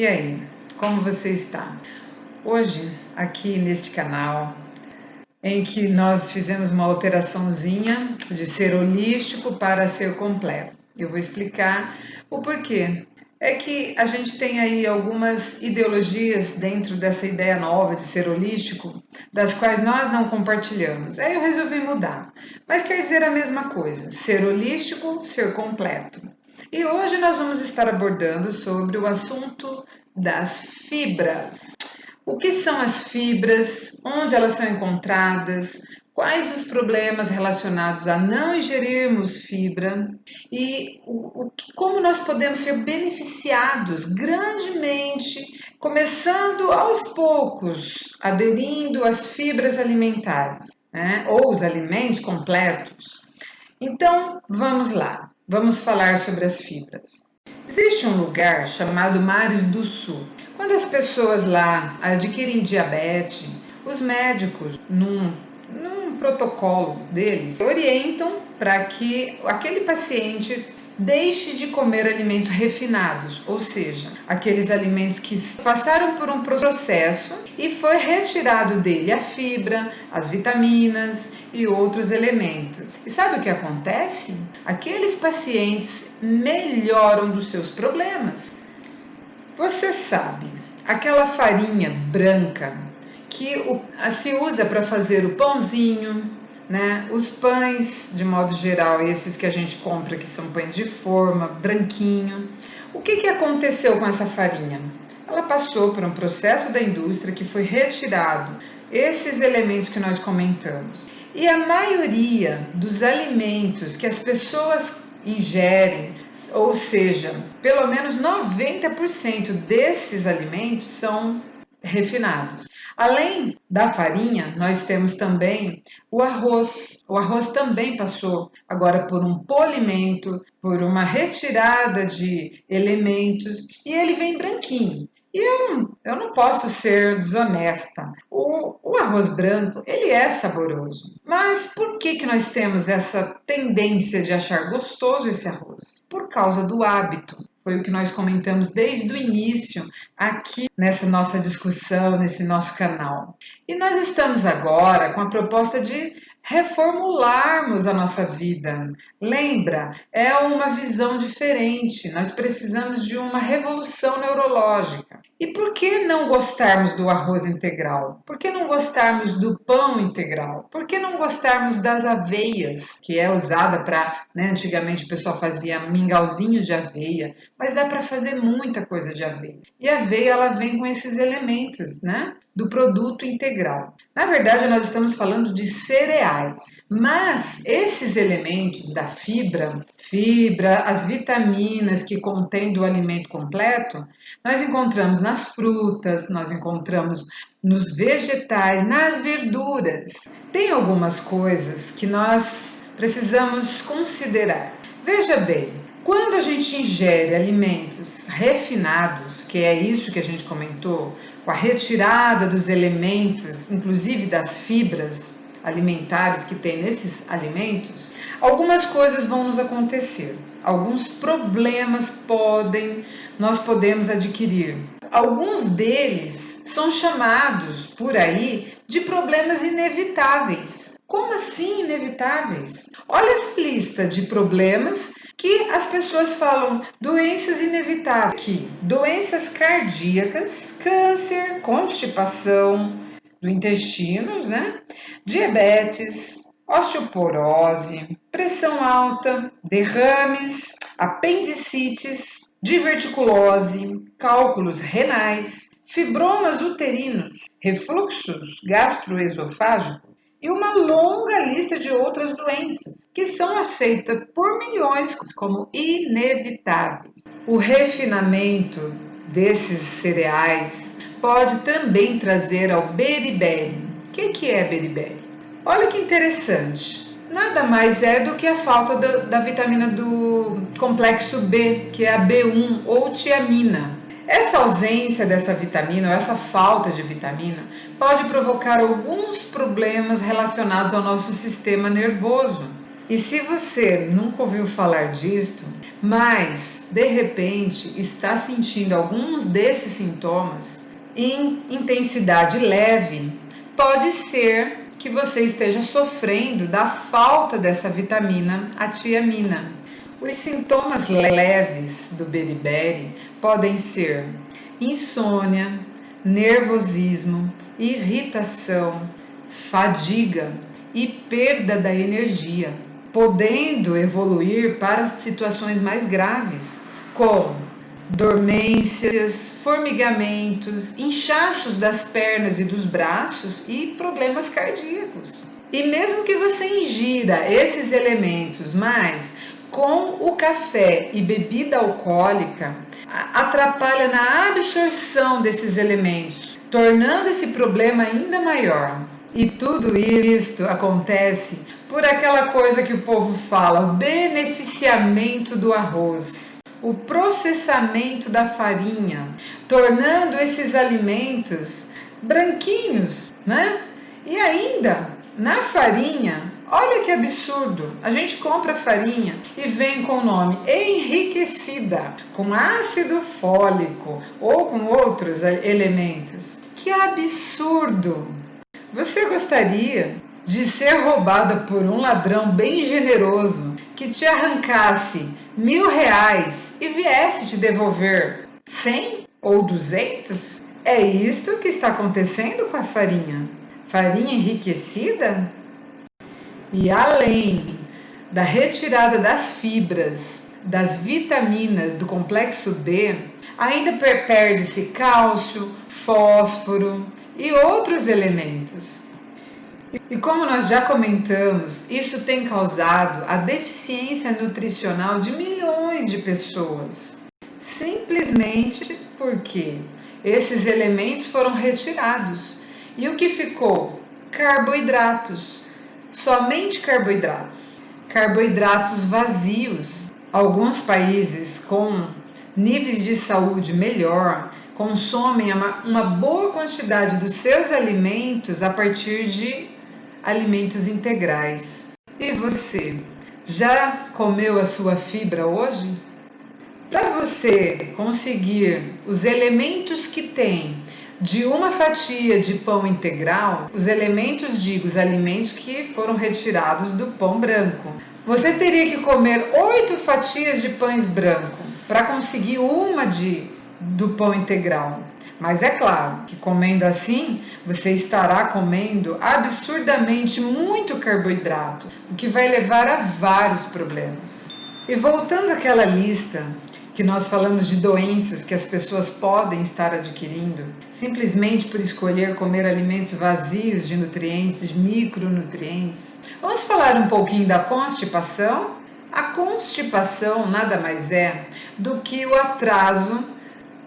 E aí, como você está? Hoje, aqui neste canal, em que nós fizemos uma alteraçãozinha de ser holístico para ser completo. Eu vou explicar o porquê. É que a gente tem aí algumas ideologias dentro dessa ideia nova de ser holístico, das quais nós não compartilhamos. Aí eu resolvi mudar. Mas quer dizer a mesma coisa, ser holístico, ser completo. E hoje nós vamos estar abordando sobre o assunto das fibras. O que são as fibras? Onde elas são encontradas? Quais os problemas relacionados a não ingerirmos fibra? E como nós podemos ser beneficiados grandemente, começando aos poucos, aderindo às fibras alimentares, né? Ou os alimentos completos. Então, vamos lá. Vamos falar sobre as fibras. Existe um lugar chamado Mares do Sul. Quando as pessoas lá adquirem diabetes, os médicos, num protocolo deles, orientam para que aquele paciente deixe de comer alimentos refinados, ou seja, aqueles alimentos que passaram por um processo e foi retirado dele a fibra, as vitaminas e outros elementos. E sabe o que acontece? Aqueles pacientes melhoram dos seus problemas. Você sabe, aquela farinha branca que se usa para fazer o pãozinho, né? Os pães, de modo geral, esses que a gente compra, que são pães de forma, branquinho. O que aconteceu com essa farinha? Ela passou por um processo da indústria que foi retirado esses elementos que nós comentamos. E a maioria dos alimentos que as pessoas ingerem, ou seja, pelo menos 90% desses alimentos são refinados. Além da farinha, nós temos também o arroz. O arroz também passou agora por um polimento, por uma retirada de elementos e ele vem branquinho. E eu não posso ser desonesta. O arroz branco, ele é saboroso. Mas por que nós temos essa tendência de achar gostoso esse arroz? Por causa do hábito. Foi o que nós comentamos desde o início aqui nessa nossa discussão, nesse nosso canal. E nós estamos agora com a proposta de reformularmos a nossa vida. Lembra? É uma visão diferente. Nós precisamos de uma revolução neurológica. E por que não gostarmos do arroz integral? Por que não gostarmos do pão integral? Por que não gostarmos das aveias, que é usada para, antigamente o pessoal fazia mingauzinho de aveia, mas dá para fazer muita coisa de aveia. E a aveia, ela vem com esses elementos, do produto integral. Na verdade, nós estamos falando de cereais, mas esses elementos da fibra, as vitaminas que contém do alimento completo, nós encontramos nas frutas, nós encontramos nos vegetais, nas verduras. Tem algumas coisas que nós precisamos considerar. Veja bem, quando a gente ingere alimentos refinados, que é isso que a gente comentou, com a retirada dos elementos, inclusive das fibras alimentares que tem nesses alimentos, algumas coisas vão nos acontecer. Alguns problemas nós podemos adquirir. Alguns deles são chamados por aí de problemas inevitáveis. Como assim inevitáveis? Olha essa lista de problemas que as pessoas falam, doenças inevitáveis aqui, doenças cardíacas, câncer, constipação do intestino, diabetes, osteoporose, pressão alta, derrames, apendicites, diverticulose, cálculos renais, fibromas uterinos, refluxos gastroesofágicos, e uma longa lista de outras doenças que são aceitas por milhões como inevitáveis. O refinamento desses cereais pode também trazer ao beriberi. O que é beriberi? Olha que interessante. Nada mais é do que a falta da vitamina do complexo B, que é a B1 ou tiamina. Essa ausência dessa vitamina, ou essa falta de vitamina, pode provocar alguns problemas relacionados ao nosso sistema nervoso. E se você nunca ouviu falar disto, mas de repente está sentindo alguns desses sintomas em intensidade leve, pode ser que você esteja sofrendo da falta dessa vitamina, a tiamina. Os sintomas leves do beriberi podem ser insônia, nervosismo, irritação, fadiga e perda da energia, podendo evoluir para situações mais graves, como dormências, formigamentos, inchaços das pernas e dos braços e problemas cardíacos. E mesmo que você ingira esses elementos, mas com o café e bebida alcoólica, atrapalha na absorção desses elementos, tornando esse problema ainda maior. E tudo isto acontece por aquela coisa que o povo fala, o beneficiamento do arroz, o processamento da farinha, tornando esses alimentos branquinhos, né? E ainda, na farinha, olha que absurdo, a gente compra farinha e vem com o nome enriquecida, com ácido fólico ou com outros elementos. Que absurdo! Você gostaria de ser roubada por um ladrão bem generoso que te arrancasse R$1.000 e viesse te devolver 100 ou 200? É isto que está acontecendo com a farinha. Farinha enriquecida? E além da retirada das fibras, das vitaminas do complexo B, ainda perde-se cálcio, fósforo e outros elementos. E como nós já comentamos, isso tem causado a deficiência nutricional de milhões de pessoas, simplesmente porque esses elementos foram retirados. E o que ficou? Carboidratos, somente carboidratos, carboidratos vazios. Alguns países com níveis de saúde melhor consomem uma boa quantidade dos seus alimentos a partir de alimentos integrais. E você, já comeu a sua fibra hoje? Para você conseguir os elementos que tem de uma fatia de pão integral, os elementos, digo, os alimentos que foram retirados do pão branco, você teria que comer 8 fatias de pães branco para conseguir uma do pão integral. Mas é claro que comendo assim, você estará comendo absurdamente muito carboidrato, o que vai levar a vários problemas. E voltando àquela lista que nós falamos de doenças que as pessoas podem estar adquirindo, simplesmente por escolher comer alimentos vazios de nutrientes, de micronutrientes, vamos falar um pouquinho da constipação? A constipação nada mais é do que o atraso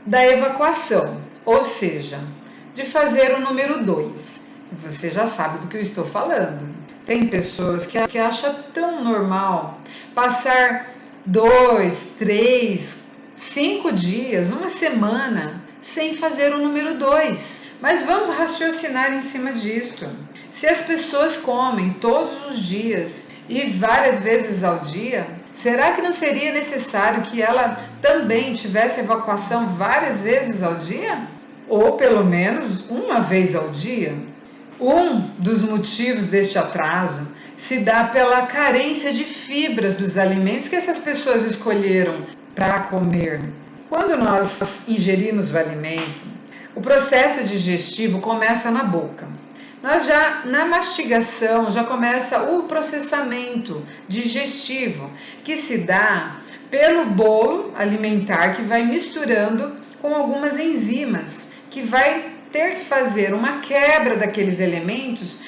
da evacuação, ou seja, de fazer o número 2. Você já sabe do que eu estou falando. Tem pessoas que acham tão normal passar 2, 3, 5 dias, uma semana, sem fazer o número 2. Mas vamos raciocinar em cima disto. Se as pessoas comem todos os dias e várias vezes ao dia, será que não seria necessário que ela também tivesse evacuação várias vezes ao dia? Ou pelo menos uma vez ao dia? Um dos motivos deste atraso se dá pela carência de fibras dos alimentos que essas pessoas escolheram para comer. Quando nós ingerimos o alimento, o processo digestivo começa na boca. Nós já, na mastigação, já começa o processamento digestivo, que se dá pelo bolo alimentar que vai misturando com algumas enzimas, que vai ter que fazer uma quebra daqueles elementos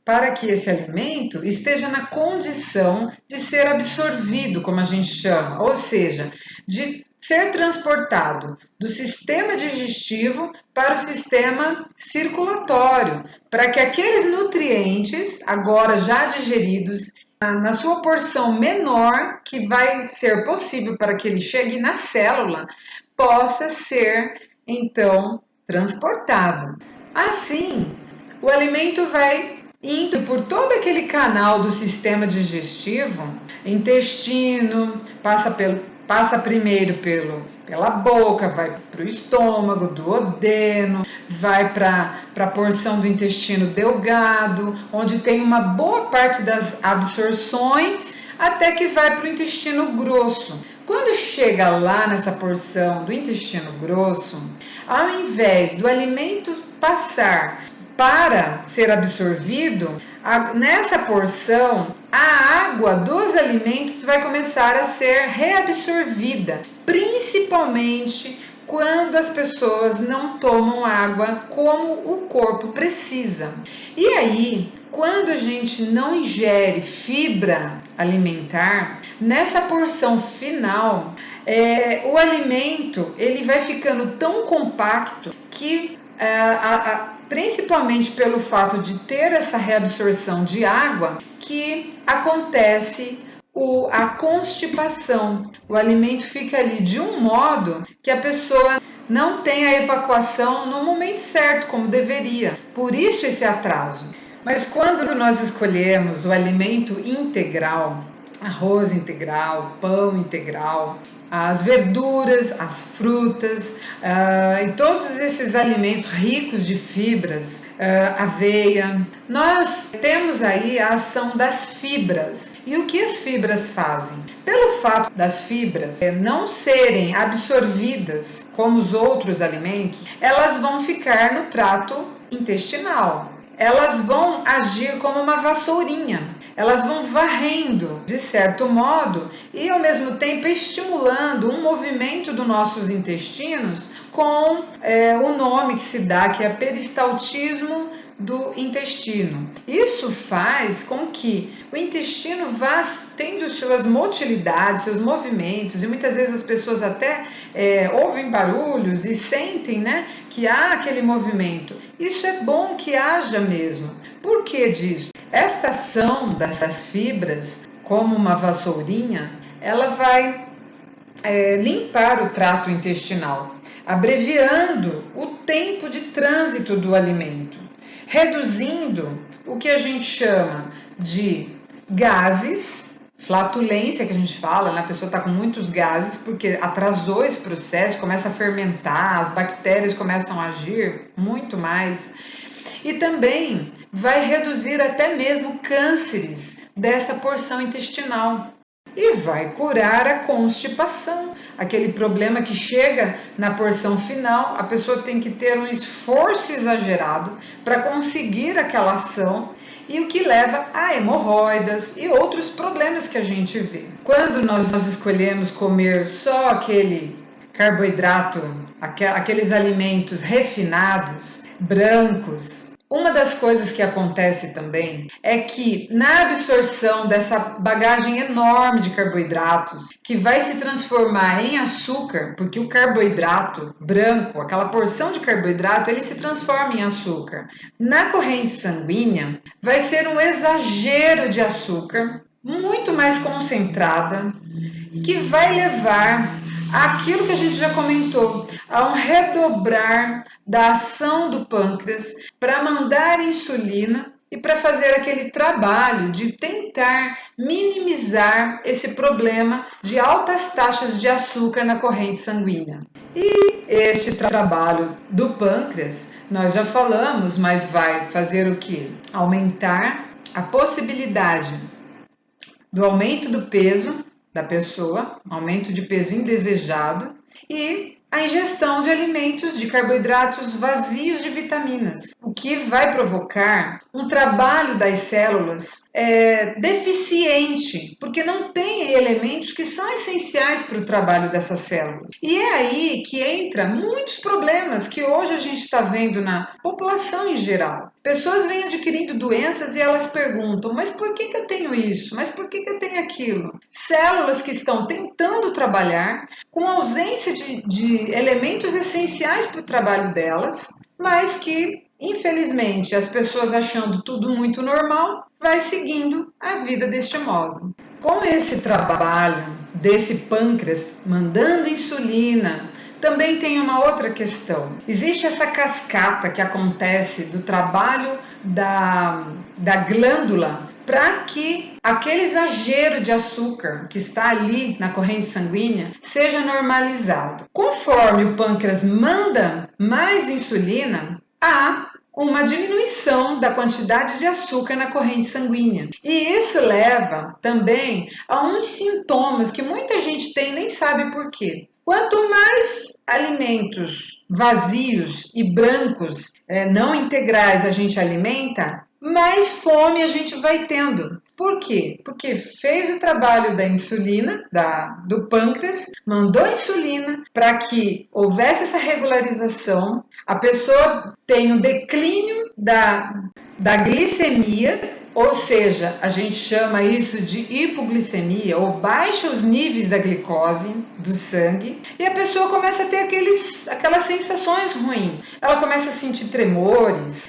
para que esse alimento esteja na condição de ser absorvido, como a gente chama, ou seja, de ser transportado do sistema digestivo para o sistema circulatório, para que aqueles nutrientes, agora já digeridos, na sua porção menor, que vai ser possível para que ele chegue na célula, possa ser, então, transportado. Assim, o alimento vai indo por todo aquele canal do sistema digestivo, intestino, passa Passa primeiro pela boca, vai para o estômago, duodeno, vai para a porção do intestino delgado, onde tem uma boa parte das absorções, até que vai para o intestino grosso. Quando chega lá nessa porção do intestino grosso, ao invés do alimento passar para ser absorvido, nessa porção a água dos alimentos vai começar a ser reabsorvida, principalmente quando as pessoas não tomam água como o corpo precisa. E aí, quando a gente não ingere fibra alimentar, nessa porção final, o alimento ele vai ficando tão compacto que principalmente pelo fato de ter essa reabsorção de água, que acontece a constipação. O alimento fica ali de um modo que a pessoa não tem a evacuação no momento certo, como deveria. Por isso esse atraso. Mas quando nós escolhemos o alimento integral, arroz integral, pão integral, as verduras, as frutas e todos esses alimentos ricos de fibras, aveia, nós temos aí a ação das fibras. E o que as fibras fazem? Pelo fato das fibras não serem absorvidas como os outros alimentos, elas vão ficar no trato intestinal. Elas vão agir como uma vassourinha, elas vão varrendo de certo modo e ao mesmo tempo estimulando um movimento dos nossos intestinos com o nome que se dá, que é peristaltismo do intestino. Isso faz com que o intestino vá tendo suas motilidades, seus movimentos, e muitas vezes as pessoas até ouvem barulhos e sentem, né, que há aquele movimento. Isso é bom que haja mesmo. Por que disso? Esta ação das fibras, como uma vassourinha, ela vai limpar o trato intestinal, abreviando o tempo de trânsito do alimento, reduzindo o que a gente chama de gases, flatulência que a gente fala, né? A pessoa está com muitos gases porque atrasou esse processo, começa a fermentar, as bactérias começam a agir muito mais. E também vai reduzir até mesmo cânceres desta porção intestinal. E vai curar a constipação, aquele problema que chega na porção final, a pessoa tem que ter um esforço exagerado para conseguir aquela ação, e o que leva a hemorroidas e outros problemas que a gente vê. Quando nós escolhemos comer só aquele carboidrato, aqueles alimentos refinados, brancos, uma das coisas que acontece também é que na absorção dessa bagagem enorme de carboidratos, que vai se transformar em açúcar, porque o carboidrato branco, aquela porção de carboidrato, ele se transforma em açúcar. Na corrente sanguínea, vai ser um exagero de açúcar, muito mais concentrada, que vai levar aquilo que a gente já comentou, a um redobrar da ação do pâncreas para mandar insulina e para fazer aquele trabalho de tentar minimizar esse problema de altas taxas de açúcar na corrente sanguínea. E este trabalho do pâncreas, nós já falamos, mas vai fazer o quê? Aumentar a possibilidade do aumento do peso da pessoa, aumento de peso indesejado, e a ingestão de alimentos de carboidratos vazios de vitaminas, o que vai provocar um trabalho das células deficiente, porque não tem elementos que são essenciais para o trabalho dessas células. E é aí que entra muitos problemas que hoje a gente está vendo na população em geral. Pessoas vêm adquirindo doenças e elas perguntam, mas por que eu tenho isso? Mas por que eu tenho aquilo? Células que estão tentando trabalhar com ausência de elementos essenciais para o trabalho delas, mas que, infelizmente, as pessoas achando tudo muito normal, vai seguindo a vida deste modo. Com esse trabalho desse pâncreas mandando insulina, também tem uma outra questão. Existe essa cascata que acontece do trabalho da glândula para que aquele exagero de açúcar que está ali na corrente sanguínea seja normalizado. Conforme o pâncreas manda mais insulina, há uma diminuição da quantidade de açúcar na corrente sanguínea. E isso leva também a uns sintomas que muita gente tem e nem sabe por quê. Quanto mais alimentos vazios e brancos, não integrais, a gente alimenta, mais fome a gente vai tendo. Por quê? Porque fez o trabalho da insulina, do pâncreas, mandou insulina para que houvesse essa regularização, a pessoa tem um declínio da glicemia, ou seja, a gente chama isso de hipoglicemia, ou baixa os níveis da glicose do sangue, e a pessoa começa a ter aquelas sensações ruins. Ela começa a sentir tremores,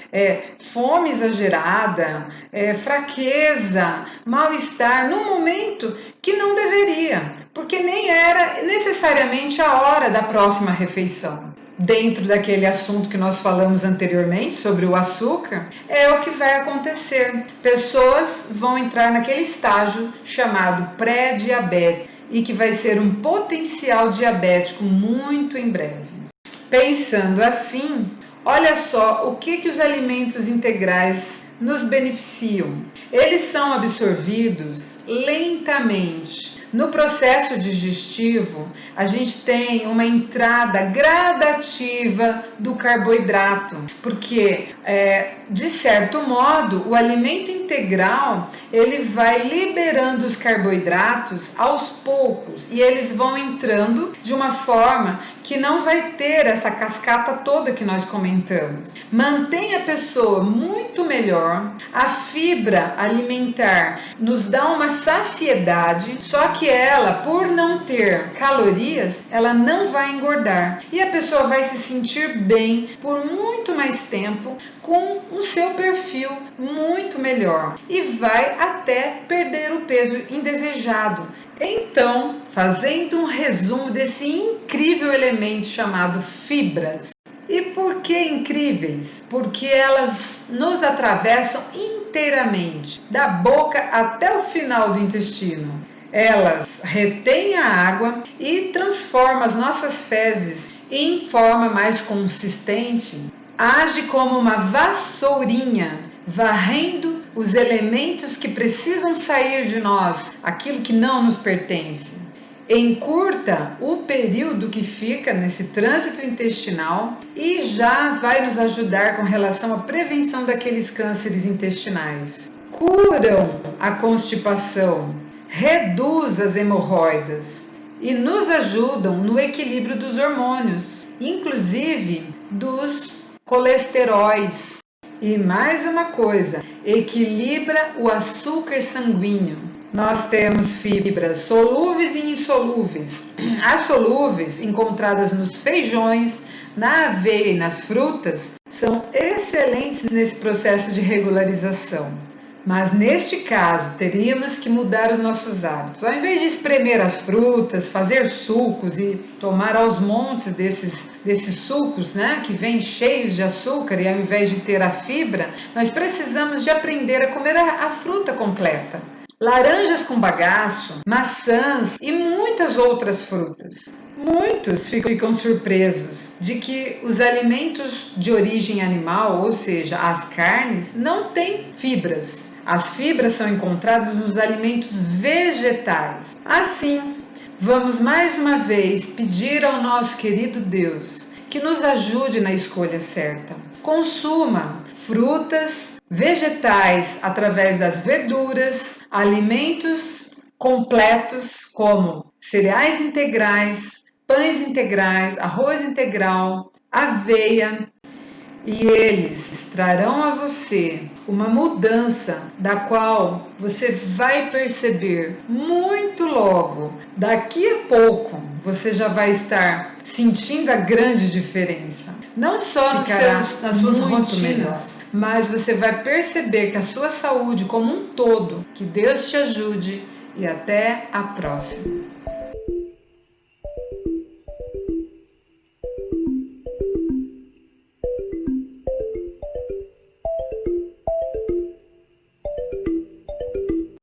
fome exagerada, fraqueza, mal-estar, no momento que não deveria, porque nem era necessariamente a hora da próxima refeição. Dentro daquele assunto que nós falamos anteriormente sobre o açúcar, é o que vai acontecer. Pessoas vão entrar naquele estágio chamado pré-diabetes e que vai ser um potencial diabético muito em breve. Pensando assim, olha só o que os alimentos integrais nos beneficiam. Eles são absorvidos lentamente. No processo digestivo, a gente tem uma entrada gradativa do carboidrato, porque, de certo modo, o alimento integral, ele vai liberando os carboidratos aos poucos e eles vão entrando de uma forma que não vai ter essa cascata toda que nós comentamos. Mantém a pessoa muito melhor, a fibra alimentar nos dá uma saciedade, só que ela, por não ter calorias, ela não vai engordar e a pessoa vai se sentir bem por muito mais tempo com o seu perfil muito melhor e vai até perder o peso indesejado. Então, fazendo um resumo desse incrível elemento chamado fibras. E por que incríveis? Porque elas nos atravessam inteiramente, da boca até o final do intestino. Elas retêm a água e transformam as nossas fezes em forma mais consistente. Age como uma vassourinha, varrendo os elementos que precisam sair de nós, aquilo que não nos pertence. Encurta o período que fica nesse trânsito intestinal e já vai nos ajudar com relação à prevenção daqueles cânceres intestinais. Curam a constipação, reduz as hemorroidas e nos ajudam no equilíbrio dos hormônios, inclusive dos colesteróis. E mais uma coisa, equilibra o açúcar sanguíneo. Nós temos fibras solúveis e insolúveis. As solúveis, encontradas nos feijões, na aveia e nas frutas, são excelentes nesse processo de regularização. Mas neste caso, teríamos que mudar os nossos hábitos. Ao invés de espremer as frutas, fazer sucos e tomar aos montes desses sucos, né, que vêm cheios de açúcar, e ao invés de ter a fibra, nós precisamos de aprender a comer a fruta completa. Laranjas com bagaço, maçãs e muitas outras frutas. Muitos ficam surpresos de que os alimentos de origem animal, ou seja, as carnes, não têm fibras. As fibras são encontradas nos alimentos vegetais. Assim, vamos mais uma vez pedir ao nosso querido Deus que nos ajude na escolha certa. Consuma frutas, vegetais através das verduras, alimentos completos como cereais integrais, pães integrais, arroz integral, aveia, e eles trarão a você uma mudança da qual você vai perceber muito logo. Daqui a pouco você já vai estar sentindo a grande diferença. Não só nas suas rotinas, mas você vai perceber que a sua saúde como um todo, que Deus te ajude e até a próxima.